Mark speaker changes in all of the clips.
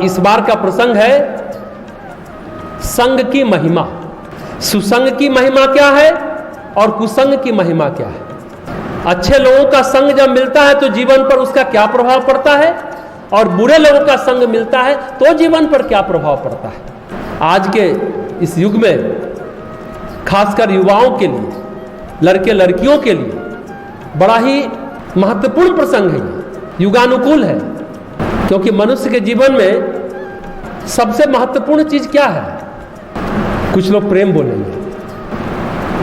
Speaker 1: इस बार का प्रसंग है संग की महिमा। सुसंग की महिमा क्या है और कुसंग की महिमा क्या है। अच्छे लोगों का संग जब मिलता है तो जीवन पर उसका क्या प्रभाव पड़ता है, और बुरे लोगों का संग मिलता है तो जीवन पर क्या प्रभाव पड़ता है। आज के इस युग में खासकर युवाओं के लिए, लड़के लड़कियों के लिए बड़ा ही महत्वपूर्ण प्रसंग है, युगानुकूल है। क्योंकि मनुष्य के जीवन में सबसे महत्वपूर्ण चीज क्या है। कुछ लोग प्रेम बोलेंगे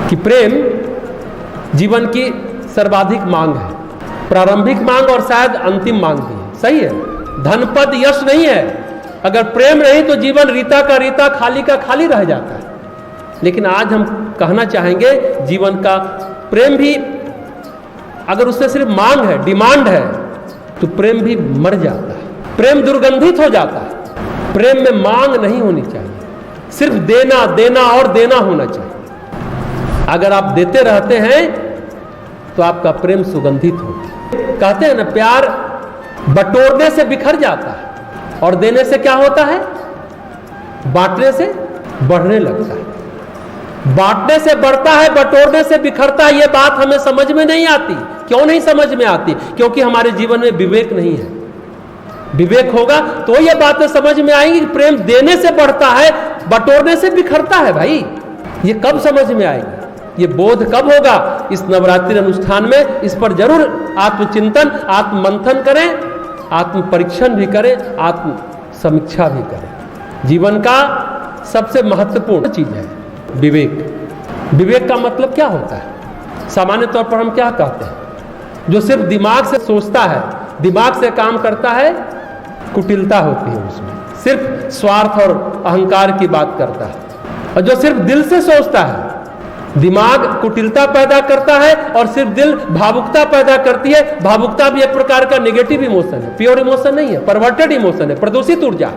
Speaker 1: कि प्रेम जीवन की सर्वाधिक मांग है, प्रारंभिक मांग और शायद अंतिम मांग भी है। सही है, धन पद यश नहीं है। अगर प्रेम नहीं तो जीवन रीता का रीता, खाली का खाली रह जाता है। लेकिन आज हम कहना चाहेंगे जीवन का प्रेम भी अगर उससे सिर्फ मांग है, डिमांड है, तो प्रेम भी मर जाता है, प्रेम दुर्गंधित हो जाता है। प्रेम में मांग नहीं होनी चाहिए, सिर्फ देना देना और देना होना चाहिए। अगर आप देते रहते हैं तो आपका प्रेम सुगंधित होगा। कहते हैं ना, प्यार बटोरने से बिखर जाता है और देने से क्या होता है, बांटने से बढ़ने लगता है। बांटने से बढ़ता है, बटोरने से बिखरता है। यह बात हमें समझ में नहीं आती। क्यों नहीं समझ में आती? क्योंकि हमारे जीवन में विवेक नहीं है। विवेक होगा तो ये बातें समझ में आएंगी कि प्रेम देने से बढ़ता है, बटोरने से बिखरता है। भाई ये कब समझ में आएगी? ये बोध कब होगा? इस नवरात्रि अनुष्ठान में इस पर जरूर आत्मचिंतन, आत्ममंथन करें, आत्म परीक्षण भी करें, आत्म समीक्षा भी करें। जीवन का सबसे महत्वपूर्ण चीज है विवेक। विवेक का मतलब क्या होता है? सामान्य तौर पर हम क्या कहते हैं? जो सिर्फ दिमाग से सोचता है, दिमाग से काम करता है, कुटिलता होती है उसमें, सिर्फ स्वार्थ और अहंकार की बात करता है। और जो सिर्फ दिल से सोचता है, दिमाग कुटिलता पैदा करता है और सिर्फ दिल भावुकता पैदा करती है। भावुकता भी एक प्रकार का नेगेटिव इमोशन है, प्योर इमोशन नहीं है, परवर्टेड इमोशन है, प्रदूषित ऊर्जा।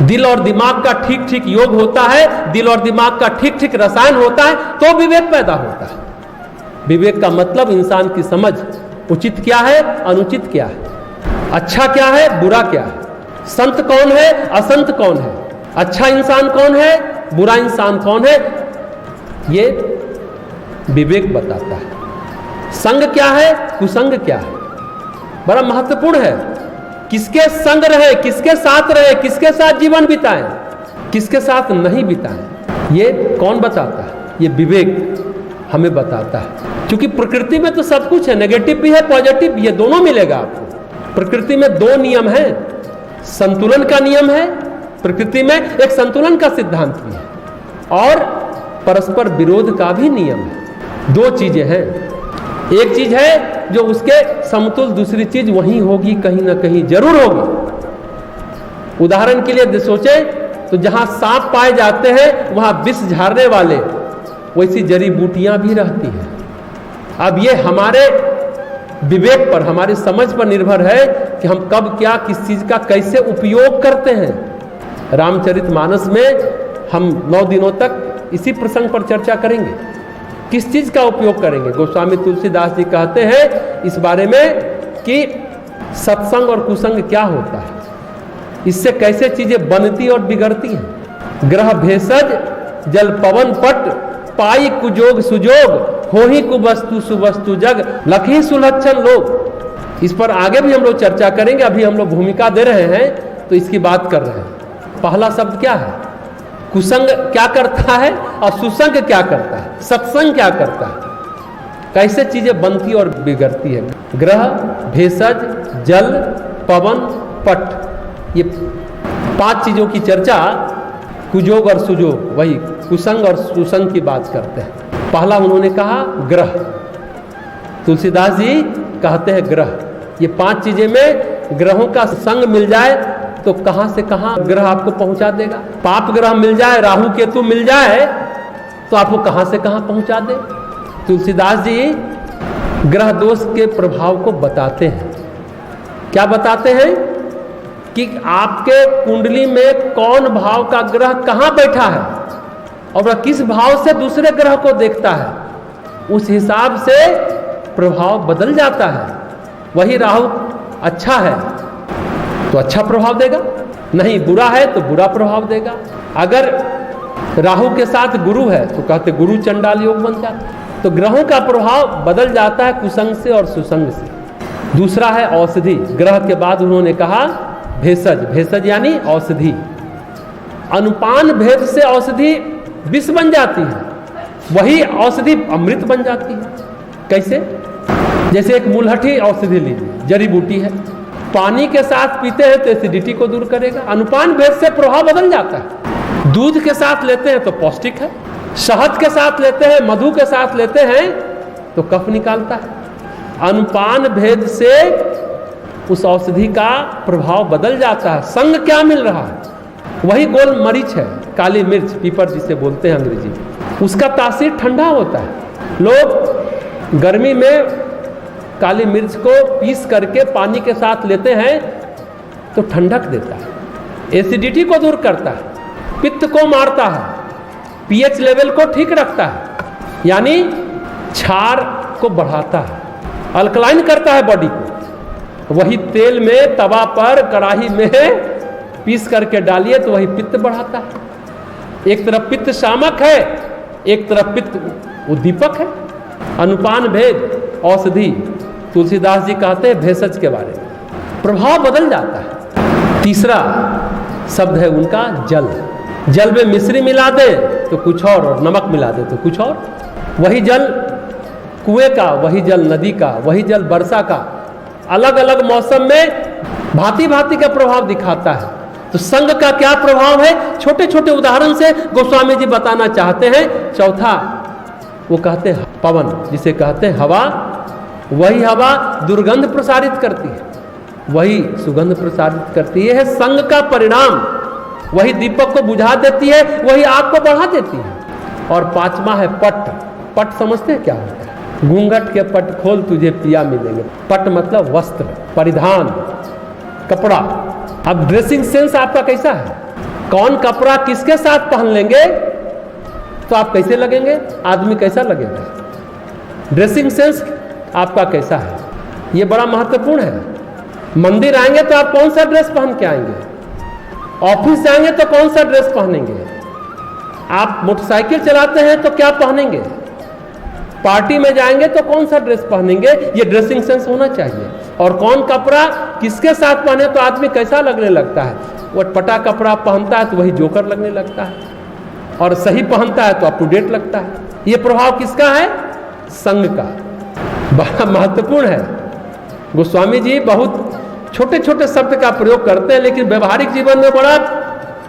Speaker 1: दिल और दिमाग का ठीक ठीक योग होता है, दिल और दिमाग का ठीक ठीक रसायन होता है तो विवेक पैदा होता है। विवेक का मतलब इंसान की समझ, उचित क्या है, अनुचित क्या है, अच्छा क्या है, बुरा क्या है, संत कौन है, असंत कौन है, अच्छा इंसान कौन है, बुरा इंसान कौन है, ये विवेक बताता है। संग क्या है, कुसंग क्या है, बड़ा महत्वपूर्ण है। किसके संग रहे, किसके साथ रहे, किसके साथ जीवन बिताएं, किसके साथ नहीं बिताएं, ये कौन बताता है? ये विवेक हमें बताता है। क्योंकि प्रकृति में तो सब कुछ है, नेगेटिव भी है, पॉजिटिव भी है, दोनों मिलेगा आपको। प्रकृति में दो नियम है, संतुलन का नियम है, प्रकृति में एक संतुलन का सिद्धांत भी है, और परस्पर विरोध का भी नियम है। दो चीजें हैं। एक चीज है जो उसके समतुल, दूसरी चीज वहीं होगी, कहीं ना कहीं जरूर होगी। उदाहरण के लिए सोचे तो जहां सांप पाए जाते हैं वहां विष झाड़ने वाले वैसी जड़ी बूटियां भी रहती हैं। अब ये हमारे विवेक पर, हमारी समझ पर निर्भर है कि हम कब क्या, किस चीज का कैसे उपयोग करते हैं। रामचरितमानस में हम 9 दिनों तक इसी प्रसंग पर चर्चा करेंगे, किस चीज का उपयोग करेंगे। गोस्वामी तुलसीदास जी कहते हैं इस बारे में कि सत्संग और कुसंग क्या होता है, इससे कैसे चीजें बनती और बिगड़ती हैं। ग्रह भेषज जल पवन पट, पाई कुजोग सुजोग, हो ही कुवस्तु सुवस्तु जग, लखी सुलक्षण लोग। इस पर आगे भी हम लोग चर्चा करेंगे। अभी हम लोग भूमिका दे रहे हैं तो इसकी बात कर रहे हैं। पहला शब्द क्या है? कुसंग क्या करता है और सुसंग क्या करता है, सत्संग क्या करता है, कैसे चीजें बनती और बिगड़ती है। ग्रह भेषज जल पवन पट, ये 5 चीजों की चर्चा कुजोग और सुजोग, वही कुसंग और सुसंग की बात करते हैं। पहला उन्होंने कहा ग्रह, तुलसीदास जी कहते हैं ग्रह। ये 5 चीजें में ग्रहों का संग मिल जाए तो कहां से कहां ग्रह आपको पहुंचा देगा। पाप ग्रह मिल जाए, राहु केतु मिल जाए तो आपको कहां से कहां पहुंचा दे। तुलसीदास जी ग्रह दोष के प्रभाव को बताते हैं। क्या बताते हैं कि आपके कुंडली में कौन भाव का ग्रह कहां बैठा है और वह किस भाव से दूसरे ग्रह को देखता है, उस हिसाब से प्रभाव बदल जाता है। वही राहु अच्छा है तो अच्छा प्रभाव देगा, नहीं बुरा है तो बुरा प्रभाव देगा। अगर राहु के साथ गुरु है तो कहते गुरु चंडाल योग बन जाता है। तो ग्रहों का प्रभाव बदल जाता है कुसंग से और सुसंग से। दूसरा है औषधि। ग्रह के बाद उन्होंने कहा भेषज। भेषज यानी औषधि। अनुपान भेद से औषधि विष बन जाती है, वही औषधि अमृत बन जाती है। कैसे? जैसे एक मुलहठी औषधि लीजिए, जड़ी बूटी है, पानी के साथ पीते हैं तो एसिडिटी को दूर करेगा। अनुपान भेद से प्रभाव बदल जाता है। दूध के साथ लेते हैं तो पौष्टिक है, शहद के साथ लेते हैं, मधु के साथ लेते हैं तो कफ निकालता है। अनुपान भेद से उस औषधि का प्रभाव बदल जाता है। संग क्या मिल रहा है? वही गोल मरीच है, काली मिर्च, पीपर जिसे बोलते हैं अंग्रेजी में। उसका तासीर ठंडा होता है। लोग गर्मी में काली मिर्च को पीस करके पानी के साथ लेते हैं तो ठंडक देता है, एसिडिटी को दूर करता है, पित्त को मारता है, पीएच लेवल को ठीक रखता है, यानी क्षार को बढ़ाता है, अल्कलाइन करता है बॉडी को। वही तेल में, तवा पर, कढ़ाई में पीस करके डालिए तो वही पित्त बढ़ाता है। एक तरफ पित्त शामक है, एक तरफ पित्त उद्दीपक है। अनुपान भेद औषधि। तुलसीदास जी कहते हैं भेषज के बारे में, प्रभाव बदल जाता है। तीसरा शब्द है उनका जल। जल में मिश्री मिला दे तो कुछ और नमक मिला दे तो कुछ और। वही जल कुएं का, वही जल नदी का, वही जल वर्षा का, अलग अलग मौसम में भांति भांति का प्रभाव दिखाता है। तो संग का क्या प्रभाव है, छोटे छोटे उदाहरण से गोस्वामी जी बताना चाहते हैं। चौथा वो कहते हैं पवन, जिसे कहते हैं हवा। वही हवा दुर्गंध प्रसारित करती है, वही सुगंध प्रसारित करती है। संग का परिणाम। वही दीपक को बुझा देती है, वही आग को बढ़ा देती है। और पांचवा है पट। पट समझते हैं क्या होता है? घूंघट के पट खोल तुझे पिया मिलेंगे। पट मतलब वस्त्र, परिधान, कपड़ा। अब ड्रेसिंग सेंस आपका कैसा है? कौन कपड़ा किसके साथ पहन लेंगे तो आप कैसे लगेंगे, आदमी कैसा लगेगा? ड्रेसिंग सेंस आपका कैसा है, ये बड़ा महत्वपूर्ण है। मंदिर आएंगे तो आप कौन सा ड्रेस पहन के आएंगे? ऑफिस जाएंगे तो कौन सा ड्रेस पहनेंगे? आप मोटरसाइकिल चलाते हैं तो क्या पहनेंगे? पार्टी में जाएंगे तो कौन सा ड्रेस पहनेंगे? ये ड्रेसिंग सेंस होना चाहिए। और कौन कपड़ा किसके साथ पहने तो आदमी कैसा लगने लगता है? वो पटा कपड़ा पहनता है तो वही जोकर लगने लगता है, और सही पहनता है तो अप टू डेट लगता है। ये प्रभाव किसका है? संग का। बड़ा महत्वपूर्ण है। गोस्वामी जी बहुत छोटे छोटे शब्द का प्रयोग करते हैं, लेकिन व्यवहारिक जीवन में बड़ा,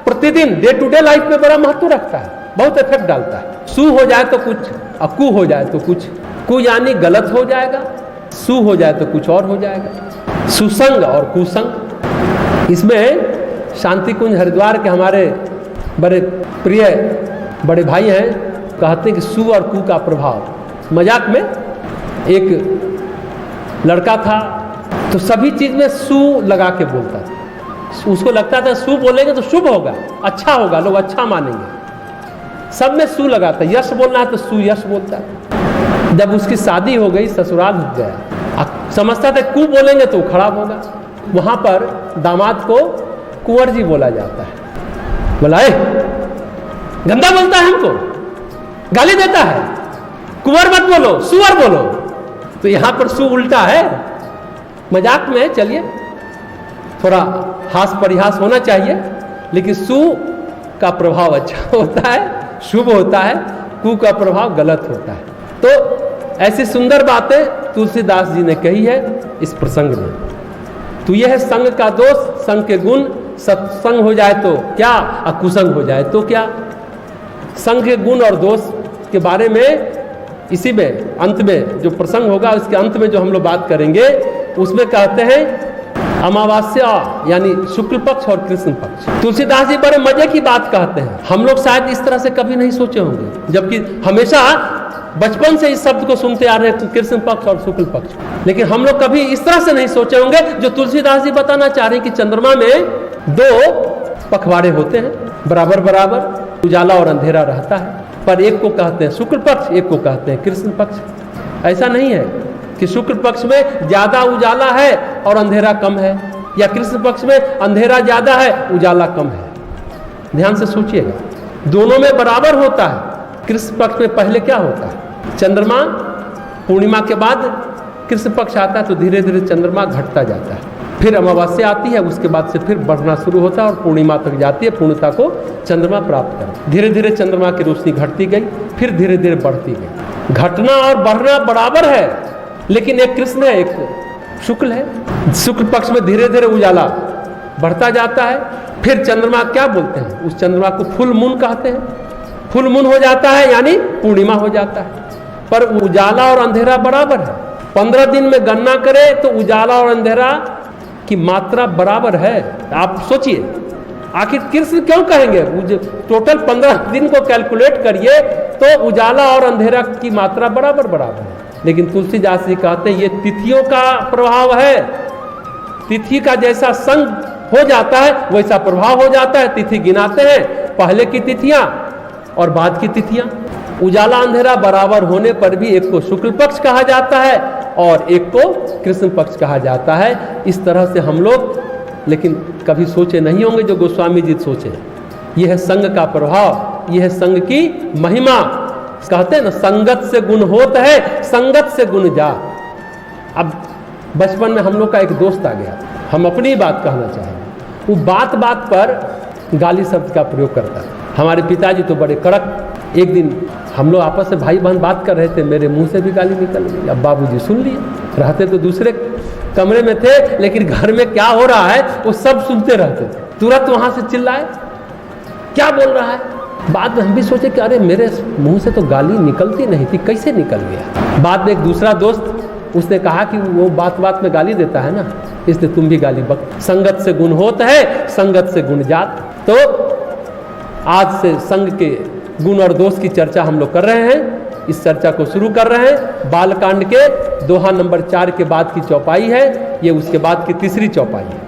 Speaker 1: प्रतिदिन डे टू डे लाइफ में बड़ा महत्व रखता है, बहुत इफेक्ट डालता है। सु हो जाए तो कुछ, और कु हो जाए तो कुछ। कु यानी गलत हो जाएगा, सु हो जाए तो कुछ और हो जाएगा। सुसंग और कुसंग। इसमें शांति कुंज हरिद्वार के हमारे बड़े प्रिय बड़े भाई हैं, कहते हैं कि सु और कु का प्रभाव। मजाक में एक लड़का था तो सभी चीज में सु लगा के बोलता था। उसको लगता था सु बोलेंगे तो शुभ होगा, अच्छा होगा, लोग अच्छा मानेंगे। सब में सु लगाता। यश बोलना है तो सु यश बोलता है। जब उसकी शादी हो गई, ससुराल हो गया, समझता था कु बोलेंगे तो खराब होगा। वहां पर दामाद को कुंवर जी बोला जाता है। बोला गंदा बोलता है, हमको गाली देता है, कुंवर मत बोलो, सुअर बोलो। तो यहां पर सु उल्टा है। मजाक में चलिए थोड़ा हास परिहास होना चाहिए, लेकिन सु का प्रभाव अच्छा होता है, शुभ होता है, कु का प्रभाव गलत होता है। तो ऐसी सुंदर बातें तुलसीदास जी ने कही है इस प्रसंग में। तो यह है संग का दोष, संग के गुण। सत्संग हो जाए तो क्या, और कुसंग हो जाए तो क्या। संग के गुण और दोष के बारे में इसी में अंत में जो प्रसंग होगा, उसके अंत में जो हम लोग बात करेंगे, उसमें कहते हैं अमावस्या यानी शुक्ल पक्ष और कृष्ण पक्ष। तुलसीदास जी बड़े मजे की बात कहते हैं, हम लोग शायद इस तरह से कभी नहीं सोचे होंगे, जबकि हमेशा बचपन से इस शब्द को सुनते आ रहे हैं, कृष्ण पक्ष और शुक्ल पक्ष, लेकिन हम लोग कभी इस तरह से नहीं सोचे होंगे जो तुलसीदास जी बताना चाह रहे हैं कि चंद्रमा में 2 पखवाड़े होते हैं, बराबर बराबर उजाला और अंधेरा रहता है, पर एक को कहते हैं शुक्ल पक्ष, एक को कहते हैं कृष्ण पक्ष। ऐसा नहीं है कि शुक्ल पक्ष में ज्यादा उजाला है और अंधेरा कम है, या कृष्ण पक्ष में अंधेरा ज्यादा है उजाला कम है। ध्यान से सोचिएगा, दोनों में बराबर होता है। कृष्ण पक्ष में पहले क्या होता है, चंद्रमा पूर्णिमा के बाद कृष्ण पक्ष आता है तो धीरे धीरे चंद्रमा घटता जाता है, फिर अमावस्या आती है, उसके बाद से फिर बढ़ना शुरू होता है और पूर्णिमा तक जाती है, पूर्णता को चंद्रमा प्राप्त कर। धीरे धीरे चंद्रमा की रोशनी घटती गई, फिर धीरे धीरे बढ़ती गई। घटना और बढ़ना बराबर है, लेकिन एक कृष्ण है एक शुक्ल है। शुक्ल पक्ष में धीरे धीरे उजाला बढ़ता जाता है, फिर चंद्रमा क्या बोलते हैं, उस चंद्रमा को फुल मून कहते हैं, फुल मून हो जाता है यानी पूर्णिमा हो जाता है, पर उजाला और अंधेरा बराबर है। 15 दिन में गणना करें तो उजाला और अंधेरा की मात्रा बराबर है। आप सोचिए, आखिर कृष्ण क्यों कहेंगे, टोटल 15 दिन को कैलकुलेट करिए तो उजाला और अंधेरा की मात्रा बराबर बराबर है। लेकिन तुलसीदास जी कहते हैं ये तिथियों का प्रभाव है, तिथि का जैसा संग हो जाता है वैसा प्रभाव हो जाता है। तिथि गिनाते हैं, पहले की तिथियां और बाद की तिथियां। उजाला अंधेरा बराबर होने पर भी एक को शुक्ल पक्ष कहा जाता है और एक को कृष्ण पक्ष कहा जाता है। इस तरह से हम लोग लेकिन कभी सोचे नहीं होंगे जो गोस्वामी जी सोचे। यह है संग का प्रभाव, यह है संग की महिमा। कहते हैं ना, संगत से गुण होत है, संगत से गुण जा। अब बचपन में हम लोग का एक दोस्त आ गया, हम अपनी बात कहना चाहेंगे, वो बात बात पर गाली शब्द का प्रयोग करता है। हमारे पिताजी तो बड़े कड़क। एक दिन हम लोग आपस में भाई बहन बात कर रहे थे, मेरे मुंह से भी गाली निकल गई। अब बाबूजी सुन लिए, रहते तो दूसरे कमरे में थे, लेकिन घर में क्या हो रहा है वो सब सुनते रहते थे। तुरंत वहां से चिल्लाए, क्या बोल रहा है। बाद में हम भी सोचे कि अरे मेरे मुंह से तो गाली निकलती नहीं थी, कैसे निकल गया। बाद में एक दूसरा दोस्त, उसने कहा कि वो बात बात में गाली देता है ना, इसलिए तुम भी गाली बक। संगत से गुण होता है, संगत से गुण जात। तो आज से संग के गुण और दोष की चर्चा हम लोग कर रहे हैं। इस चर्चा को शुरू कर रहे हैं। बालकांड के दोहा नंबर 4 के बाद की चौपाई है, ये उसके बाद की तीसरी चौपाई है।